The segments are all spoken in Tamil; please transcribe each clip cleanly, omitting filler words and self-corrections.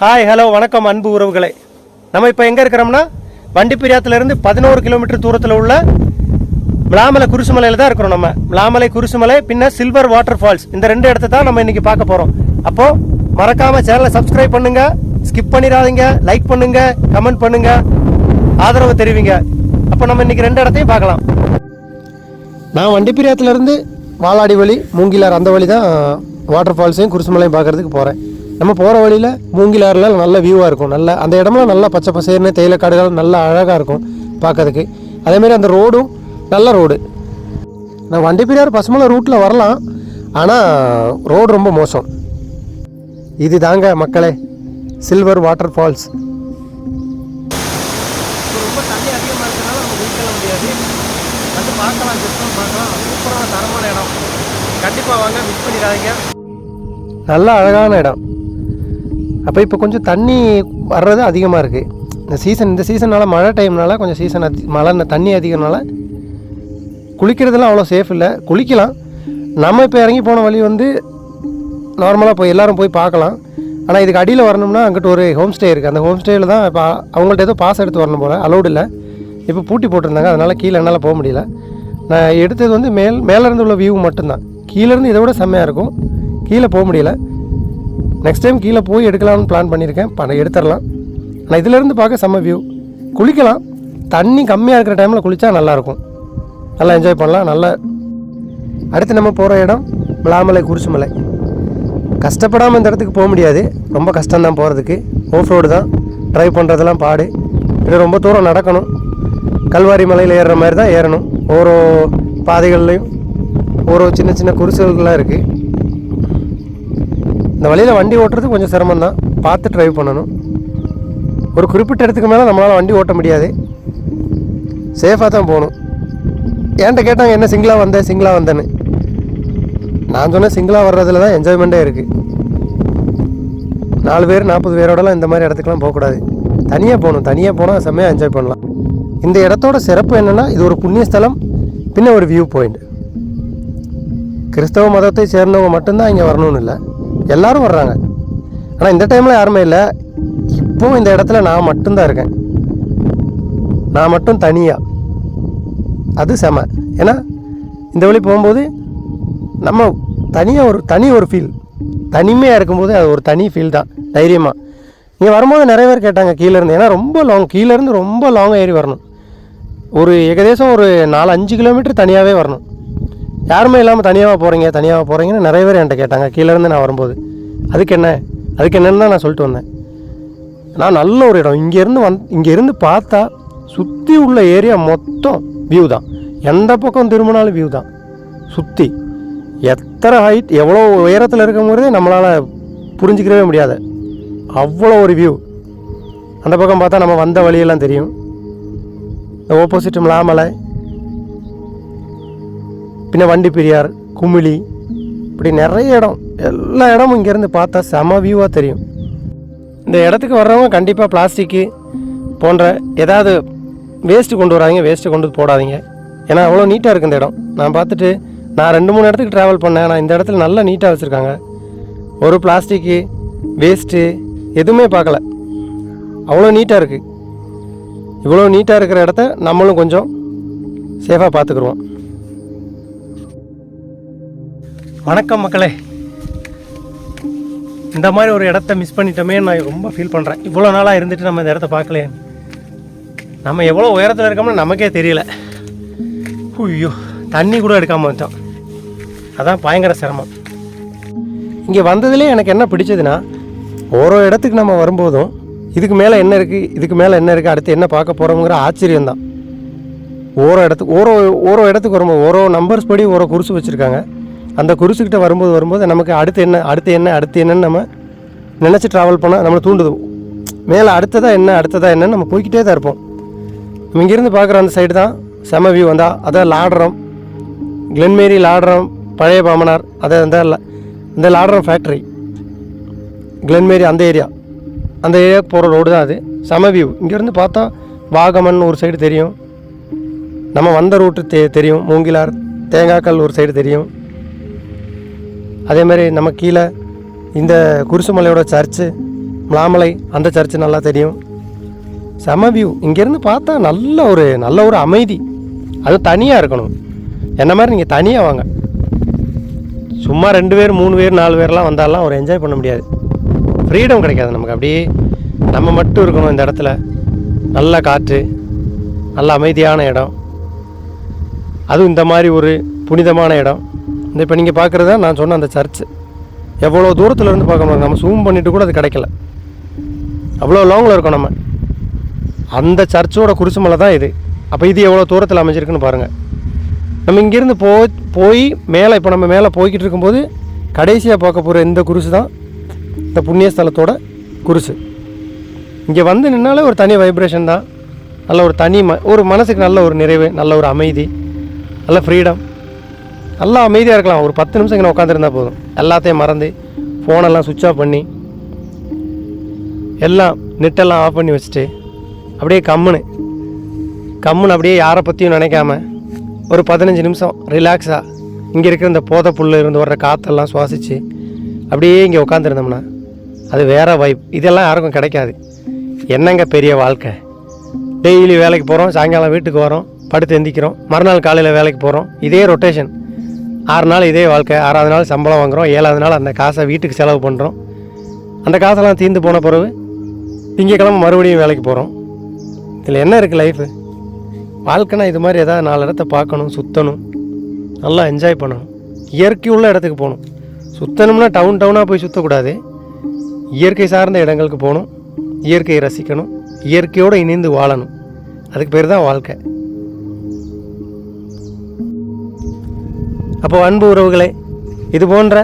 ஹாய் ஹலோ வணக்கம் அன்பு உறவுகளை. நம்ம இப்போ எங்கே இருக்கிறோம்னா வண்டிப்பிரியாத்துலேருந்து 11 கிலோமீட்டர் தூரத்தில் உள்ள மிளாமலை குருசுமலையில் தான் இருக்கிறோம். நம்ம மிளாமலை குருசுமலை பின்ன சில்வர் வாட்டர் ஃபால்ஸ், இந்த ரெண்டு இடத்த தான் நம்ம இன்றைக்கி பார்க்க போகிறோம். அப்போது மறக்காமல் சேனலை சப்ஸ்கிரைப் பண்ணுங்கள், ஸ்கிப் பண்ணிடாதீங்க, லைக் பண்ணுங்கள், கமெண்ட் பண்ணுங்கள், ஆதரவு தெரிவிங்க. அப்போ நம்ம இன்றைக்கி ரெண்டு இடத்தையும் பார்க்கலாம். நான் வண்டிப்பிரியாத்துலேருந்து வாலாடி வழி மூங்கிலார் அந்த வழி தான் வாட்டர் ஃபால்ஸையும் குருசுமலையும் பார்க்குறதுக்கு போகிறேன். நம்ம போகிற வழியில் மூங்கிலாறில் நல்ல வியூவாக இருக்கும். நல்ல அந்த இடம்லாம் நல்லா பச்சை பசேர்னு தேயிலைக்காடுகள் நல்லா அழகாக இருக்கும் பார்க்கறதுக்கு. அதேமாரி அந்த ரோடும் நல்ல ரோடு. நான் வண்டிப்பிரியார் பசுமலை ரூட்டில் வரலாம், ஆனால் ரோடு ரொம்ப மோசம். இது தாங்க மக்களே சில்வர் வாட்டர் ஃபால்ஸ். ரொம்ப தண்ணி அதிகமாக இருக்கிறதுனால நம்ம குளிக்கல முடியாது. வந்து பார்க்கலாம், ஜஸ்ட்டும் பார்க்கலாம். சூப்பரான தரமான இடம், கண்டிப்பாக வாங்க, மிஸ் பண்ணிடாதீங்க. நல்ல அழகான இடம். அப்போ இப்போ கொஞ்சம் தண்ணி வர்றது அதிகமாக இருக்குது. இந்த சீசனால் மழை டைம்னால கொஞ்சம் மழை தண்ணி அதிகம்னால குளிக்கிறதுலாம் அவ்வளோ சேஃப் இல்லை. குளிக்கலாம், நம்ம இப்போ இறங்கி போன வழி வந்து நார்மலாக போய் எல்லோரும் போய் பார்க்கலாம். ஆனால் இதுக்கு அடியில் வரணும்னா அங்கிட்ட ஒரு ஹோம் ஸ்டே இருக்குது. அந்த ஹோம் ஸ்டேயில் தான் இப்போ அவங்கள்ட்ட ஏதோ பாஸ் எடுத்து வரணும் போல், அலௌடு இல்லை. இப்போ பூட்டி போட்டிருந்தாங்க, அதனால் கீழே என்னால் போக முடியல. நான் எடுத்தது வந்து மேலேருந்து உள்ள வியூ மட்டும்தான். கீழேருந்து இதை விட செம்மையாக இருக்கும், கீழே போக முடியல. நெக்ஸ்ட் டைம் கீழே போய் எடுக்கலாம்னு பிளான் பண்ணியிருக்கேன். எடுத்துடலாம். ஆனால் இதிலேருந்து பார்க்க செம்ம வியூ. குளிக்கலாம், தண்ணி கம்மியாக இருக்கிற டைமில் குளித்தா நல்லாயிருக்கும், நல்லா என்ஜாய் பண்ணலாம். நல்லா அடுத்து நம்ம போகிற இடம் மிளாமலை குருசுமலை. கஷ்டப்படாமல் இந்த இடத்துக்கு போக முடியாது, ரொம்ப கஷ்டம்தான் போகிறதுக்கு. ஆஃப் ரோடு தான், ட்ரைவ் பண்ணுறதெல்லாம் பாடு. இது ரொம்ப தூரம் நடக்கணும். கல்வாரி மலையில் ஏறுற மாதிரி தான் ஏறணும். ஒரு பாதைகள்லையும் ஒரு சின்ன சின்ன குருசுகள்லாம் இருக்குது. இந்த வழியில் வண்டி ஓட்டுறது கொஞ்சம் சிரமம்தான், பார்த்து ட்ரைவ் பண்ணணும். ஒரு குறிப்பிட்ட இடத்துக்கு மேலே நம்மளால் வண்டி ஓட்ட முடியாது, சேஃபாக தான் போகணும். ஏன்ட்ட கேட்டாங்க என்ன சிங்கிளாக வந்தேன்னு. நான் சொன்னேன் சிங்கிளாக வர்றதுல தான் என்ஜாய்மெண்ட்டே இருக்குது. 4 பேர் 40 பேரோடலாம் இந்த மாதிரி இடத்துக்குலாம் போகக்கூடாது, தனியாக போகணும். தனியாக போனால் செம்மையாக என்ஜாய் பண்ணலாம். இந்த இடத்தோட சிறப்பு என்னென்னா, இது ஒரு புண்ணிய ஸ்தலம், பின்ன ஒரு வியூ பாயிண்ட். கிறிஸ்தவ மதத்தை சேர்ந்தவங்க மட்டும்தான் இங்கே வரணும்னு இல்லை, எல்லோரும் வர்றாங்க. ஆனால் இந்த டைமில் யாருமே இல்லை. இப்போவும் இந்த இடத்துல நான் மட்டும்தான் இருக்கேன், நான் மட்டும் தனியாக. அது செம. ஏன்னா இந்த வழி போகும்போது நம்ம தனியாக ஒரு ஃபீல், தனிமையாக இருக்கும்போது அது ஒரு தனி ஃபீல் தான். தைரியமாக இங்கே வரும்போது நிறைய பேர் கேட்டாங்க கீழேருந்து, ஏன்னா ரொம்ப லாங், கீழேருந்து ரொம்ப லாங்காக ஏறி வரணும். ஒரு ஏகதேசம் ஒரு 4-5 கிலோமீட்டர் தனியாகவே வரணும். யாருமே இல்லாமல் தனியாக போகிறீங்கன்னு நிறைய பேர் என்கிட்ட கேட்டாங்க கீழேருந்து நான் வரும்போது. அதுக்கு என்னன்னு தான் நான் சொல்லிட்டு வந்தேன். நான் நல்ல ஒரு இடம், இங்கேருந்து பார்த்தா சுற்றி உள்ள ஏரியா மொத்தம் வியூ தான். எந்த பக்கம் திரும்பினாலும் வியூ தான். சுற்றி எத்தனை ஹைட், எவ்வளோ உயரத்தில் இருக்கும்போதே நம்மளால் புரிஞ்சிக்கவே முடியாது, அவ்வளோ ஒரு வியூ. அந்த பக்கம் பார்த்தா நம்ம வந்த வழியெல்லாம் தெரியும். இந்த ஆப்போசிட் மிளாமலை, பின்ன வண்டிப்பிரியார், குமிழி, இப்படி நிறைய இடம், எல்லா இடமும் இங்கேருந்து பார்த்தா செம வியூவாக தெரியும். இந்த இடத்துக்கு வர்றவங்க கண்டிப்பாக பிளாஸ்டிக்கு போன்ற ஏதாவது வேஸ்ட்டு கொண்டு வராதிங்க, வேஸ்ட்டு கொண்டு போடாதீங்க. ஏன்னா அவ்வளோ நீட்டாக இருக்குது இந்த இடம். நான் பார்த்துட்டு நான் 2-3 இடத்துக்கு ட்ராவல் பண்ணேன், ஆனால் இந்த இடத்துல நல்லா நீட்டாக வச்சுருக்காங்க. ஒரு பிளாஸ்டிக்கு வேஸ்ட்டு எதுவுமே பார்க்கல, அவ்வளோ நீட்டாக இருக்குது. இவ்வளோ நீட்டாக இருக்கிற இடத்த நம்மளும் கொஞ்சம் சேஃபாக பார்த்துக்குருவோம். வணக்கம் மக்களே. இந்த மாதிரி ஒரு இடத்த மிஸ் பண்ணிட்டோமே நான் ரொம்ப ஃபீல் பண்ணுறேன். இவ்வளோ நாளாக இருந்துட்டு நம்ம இந்த இடத்த பார்க்கலையே. நம்ம எவ்வளோ உயரத்தில் இருக்கோம்னு நமக்கே தெரியல. ஐயோ, தண்ணி கூட எடுக்காமல் வந்துட்டோம், அதான் பயங்கர சிரமம். இங்கே வந்ததுலேயே எனக்கு என்ன பிடிச்சதுன்னா, ஓரோ இடத்துக்கு நம்ம வரும்போதும் இதுக்கு மேலே என்ன இருக்குது, அடுத்து என்ன பார்க்க போகிறோங்கிற ஆச்சரியம்தான். ஓரோ இடத்துக்கு வரும்போது ஓரோ நம்பர்ஸ் படி ஓரோ குருசு வச்சுருக்காங்க. அந்த குருசுக்கிட்ட வரும்போது நமக்கு அடுத்து என்னன்னு நம்ம நினச்சி ட்ராவல் பண்ணால் நம்மளை தூண்டுது. மேலே அடுத்ததாக என்னன்னு நம்ம போய்கிட்டே தான் இருப்போம். நம்ம இங்கேருந்து பார்க்குற அந்த சைடு தான் செம வியூ வந்தால், அதான் லாடரம், கிளென்மேரி லாடரம், பழைய பாமனார், அதை அந்த லாடரம் ஃபேக்ட்ரி, கிளென்மேரி அந்த ஏரியாவுக்கு போகிற ரோடு தான் அது. செம வியூ. இங்கேருந்து பார்த்தா வாகமன் ஒரு சைடு தெரியும், நம்ம வந்த ரூட்டு தெரியும், மூங்கிலார், தேங்காய்க்கல் ஒரு சைடு தெரியும். அதே மாதிரி நம்ம கீழே இந்த குருசுமலையோட சர்ச்சு, மாமலை அந்த சர்ச்சு நல்லா தெரியும். செம வியூ. இங்கேருந்து பார்த்தா நல்ல ஒரு அமைதி. அதுவும் தனியாக இருக்கணும். என்ன மாதிரி நீங்கள் தனியாக வாங்க. சும்மா 2 பேர் 3 பேர் 4 பேர்லாம் வந்தாலாம் ஒரு என்ஜாய் பண்ண முடியாது. ஃப்ரீடம் கிடைக்காது நமக்கு. அப்படியே நம்ம மட்டும் இருக்கணும் இந்த இடத்துல. நல்ல காற்று, நல்ல அமைதியான இடம், அதுவும் இந்த மாதிரி ஒரு புனிதமான இடம். இந்த இப்போ நீங்கள் பார்க்குறதா நான் சொன்ன அந்த சர்ச்சு. எவ்வளோ தூரத்தில் இருந்து பார்க்கணும். நம்ம ஜூம் பண்ணிவிட்டு கூட அது கிடைக்கல. அவ்வளோ லாங்கில் இருக்கோம் நம்ம. அந்த சர்ச்சோட குருசுமலை தான் இது. அப்போ இது எவ்வளோ தூரத்தில் அமைஞ்சிருக்குன்னு பாருங்கள். நம்ம இங்கேருந்து போய் மேலே இப்போ நம்ம மேலே போய்கிட்டு இருக்கும்போது கடைசியாக பார்க்க போகிற இந்த குருசு தான் இந்த புண்ணியஸ்தலத்தோட குருசு. இங்கே வந்து நின்னாலே ஒரு தனி வைப்ரேஷன் தான். நல்ல ஒரு தனி ஒரு மனசுக்கு நல்ல ஒரு நிறைவு, நல்ல ஒரு அமைதி, நல்ல ஃப்ரீடம். நல்லா அமைதியாக இருக்கலாம். ஒரு 10 நிமிஷம் இங்கே உட்காந்துருந்தா போதும். எல்லாத்தையும் மறந்து ஃபோனெல்லாம் சுவிட்ச் ஆஃப் பண்ணி எல்லாம் நெட்டெல்லாம் ஆஃப் பண்ணி வச்சுட்டு அப்படியே கம்முன்னு அப்படியே யாரை பற்றியும் நினைக்காம ஒரு 15 நிமிஷம் ரிலாக்ஸாக இங்கே இருக்கிற இந்த போதை புல் இருந்து வர்ற காற்றெல்லாம் சுவாசித்து அப்படியே இங்கே உட்காந்துருந்தோம்னா அது வேறு வைப். இதெல்லாம் யாருக்கும் கிடைக்காது. என்னங்க பெரிய வாழ்க்கை. டெய்லி வேலைக்கு போகிறோம், சாயங்காலம் வீட்டுக்கு வரோம், படுத்து எந்திக்கிறோம், மறுநாள் காலையில் வேலைக்கு போகிறோம். இதே ரொட்டேஷன். 6 நாள் இதே வாழ்க்கை. 6ஆவது நாள் சம்பளம் வாங்குகிறோம், 7ஆவது நாள் அந்த காசை வீட்டுக்கு செலவு பண்ணுறோம். அந்த காசெல்லாம் தீர்ந்து போன பிறகு திங்கக்கிழமை மறுபடியும் வேலைக்கு போகிறோம். இதில் என்ன இருக்குது லைஃபு? வாழ்க்கைனா இது மாதிரி ஏதாவது 4 இடத்த பார்க்கணும், சுற்றணும், நல்லா என்ஜாய் பண்ணணும், இயற்கை உள்ள இடத்துக்கு போகணும். சுற்றணும்னா டவுனாக போய் சுற்றக்கூடாது. இயற்கை சார்ந்த இடங்களுக்கு போகணும், இயற்கையை ரசிக்கணும், இயற்கையோடு இணைந்து வாழணும். அதுக்கு பேர் தான் வாழ்க்கை. அப்போ அன்பு உறவுகளே, இது போன்ற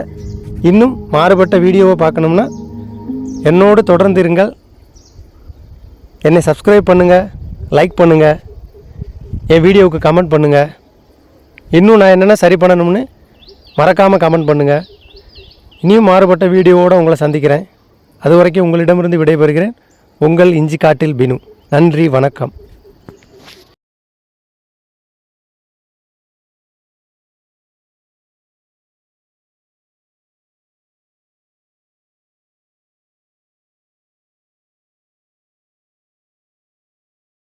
இன்னும் மாறுபட்ட வீடியோவை பார்க்கணும்னா என்னோடு தொடர்ந்து இருங்கள். என்னை சப்ஸ்கிரைப் பண்ணுங்கள், லைக் பண்ணுங்கள், என் வீடியோவுக்கு கமெண்ட் பண்ணுங்கள். இன்னும் நான் என்னென்ன சரி பண்ணணும்னு மறக்காமல் கமெண்ட் பண்ணுங்கள். இனியும் மாறுபட்ட வீடியோவோடு உங்களை சந்திக்கிறேன். அது வரைக்கும் உங்களிடமிருந்து விடைபெறுகிறேன். உங்கள் இஞ்சி காட்டில் பினு. நன்றி, வணக்கம்.